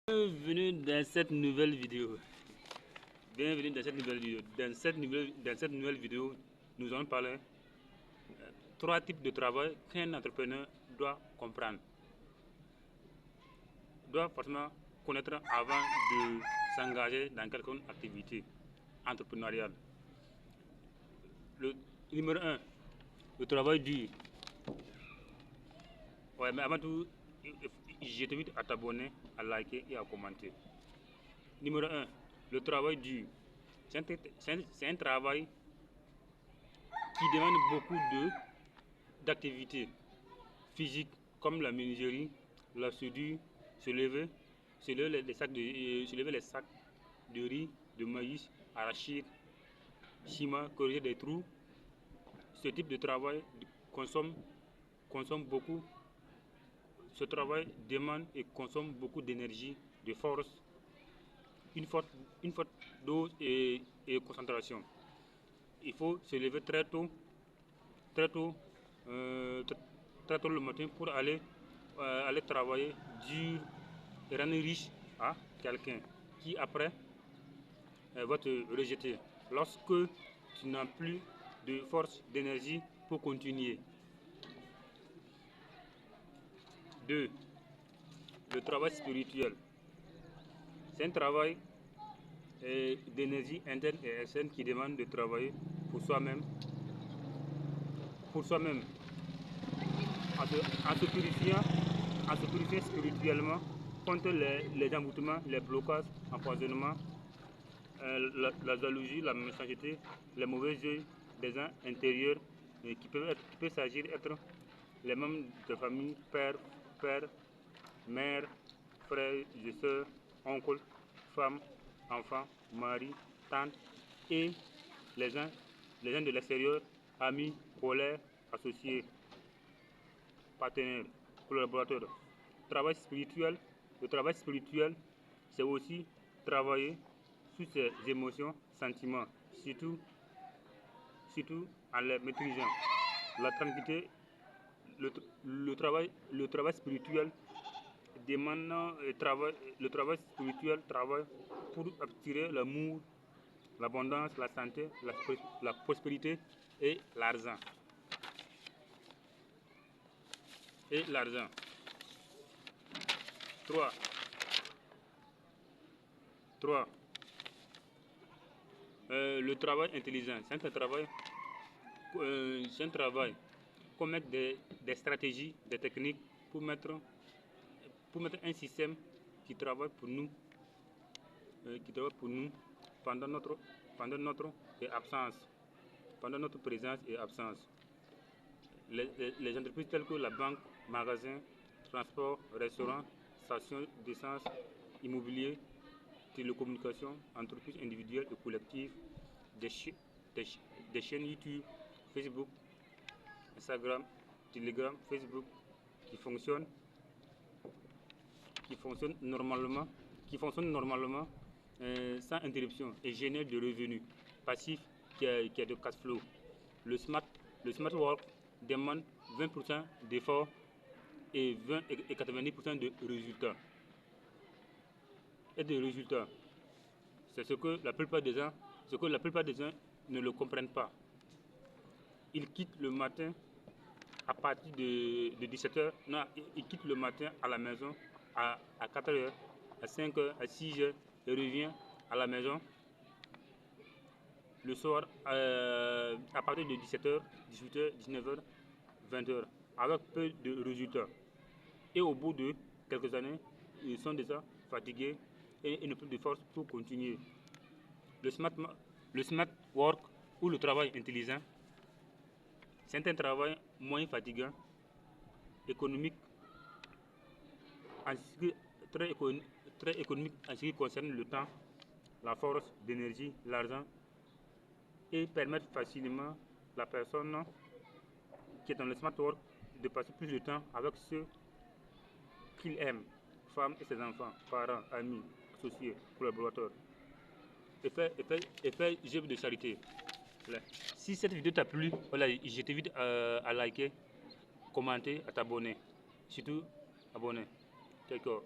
Bienvenue dans cette nouvelle vidéo. Bienvenue dans cette nouvelle vidéo. Dans cette nouvelle vidéo, nous allons parler trois types de travail qu'un entrepreneur doit comprendre. Doit forcément connaître avant de s'engager dans quelconque activité entrepreneuriale. Le numéro 1, le travail dur. Ouais, mais avant tout, je t'invite à t'abonner, à liker et à commenter. Numéro 1, le travail dur. C'est un travail qui demande beaucoup d'activités physiques comme la menuiserie, la soudure, soulever les sacs de riz, de maïs, arachide, ciment, corriger des trous. Ce type de travail consomme beaucoup. Ce travail demande et consomme beaucoup d'énergie, de force, une forte dose et concentration. Il faut se lever très tôt le matin pour aller travailler dur et rendre riche à quelqu'un qui après va te rejeter lorsque tu n'as plus de force, d'énergie pour continuer. 2. Le travail spirituel. C'est un travail d'énergie interne et externe qui demande de travailler pour soi-même, en se purifiant spirituellement contre les emboutements, les blocages, empoisonnements, la jalousie, la méchanceté, les mauvais yeux des gens intérieurs qui peut s'agir d'être les membres de famille, père, mère, frère, soeur, oncle, femme, enfant, mari, tante et les gens de l'extérieur, amis, collègues, associés, partenaires, collaborateurs. Travail spirituel. Le travail spirituel, c'est aussi travailler sur ses émotions, sentiments, surtout en les maîtrisant. La tranquillité, le travail spirituel demande le travail spirituel travaille pour attirer l'amour, l'abondance, la santé, la prospérité et l'argent. 3. Le travail intelligent. C'est un travail pour mettre des stratégies, des techniques pour mettre un système qui travaille pour nous, pendant notre absence, pendant notre présence et absence. Les entreprises telles que la banque, magasin, transport, restaurant, station d'essence, immobilier, télécommunications, entreprises individuelles et collectives, des chaînes YouTube, Facebook, Instagram, Telegram, Facebook qui fonctionnent normalement sans interruption et génèrent de revenus passifs qui a de cash flow. Le smart work demande 20% d'efforts et 90% de résultats. C'est ce que la plupart des gens ne le comprennent pas. Ils quittent le matin à partir de 17h. Non, ils quittent le matin à la maison à 4h, à 5h, à 6h. Ils reviennent à la maison le soir à partir de 17h, 18h, 19h, 20h, avec peu de résultats. Et au bout de quelques années, ils sont déjà fatigués et ils n'ont plus de force pour continuer. Le smart work ou le travail intelligent, c'est un travail moins fatigant, économique, très économique en ce qui concerne le temps, la force, l'énergie, l'argent, et permettre facilement la personne qui est dans le smart work de passer plus de temps avec ceux qu'il aime, femmes et ses enfants, parents, amis, associés, collaborateurs. Et fait œuvre de charité. Voilà. Si cette vidéo t'a plu, voilà, je t'invite à liker, commenter, à t'abonner. Surtout, abonner. D'accord.